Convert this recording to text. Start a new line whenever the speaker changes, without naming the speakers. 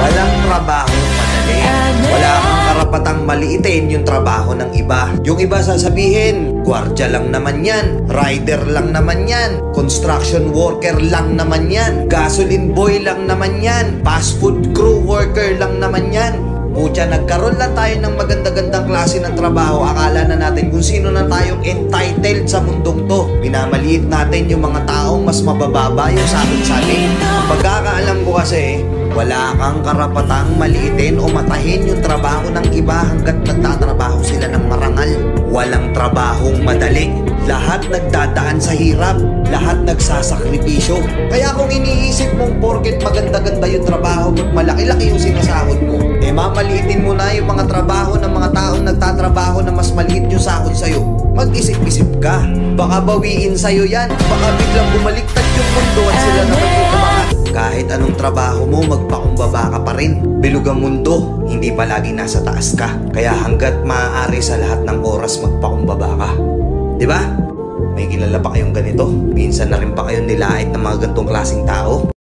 Walang trabaho madali. Wala kang karapatang maliitin yung trabaho ng iba. Yung iba sasabihin, gwardiya lang naman yan, rider lang naman yan, construction worker lang naman yan, gasoline boy lang naman yan, fast food crew worker lang naman yan. Pucha, nagkaroon lang tayo ng maganda-gandang klase ng trabaho. Akala na natin kung sino na tayong entitled sa mundong to. Minamaliit natin yung mga taong mas mabababa yung sa atin. Pagkakaalam ko kasi, wala kang karapatang maliitin o matahin yung trabaho ng iba hanggat nagtatrabaho sila ng marangal. Walang trabahong madali. Lahat nagdadaan sa hirap. Lahat nagsasakripisyo. Kaya kung iniisip mong porket maganda-ganda yung trabaho at malaki-laki yung sinasahod mo, mamaliitin mo na yung mga trabaho ng mga taong nagtatrabaho na mas maliit yung sahod sa'yo. Mag-isip-isip ka. Baka bawiin sa'yo yan. Baka biglang bumaliktad yung mundo at sila naman yung umangat. Kahit anong trabaho mo, magpakumbaba ka pa rin. Bilog ang mundo, hindi palagi nasa taas ka. Kaya hanggat maaari sa lahat ng oras, magpakumbaba ka. Diba? May kilala pa kayong ganito? Minsan na rin pa kayong nilait ng mga ganitong klaseng tao?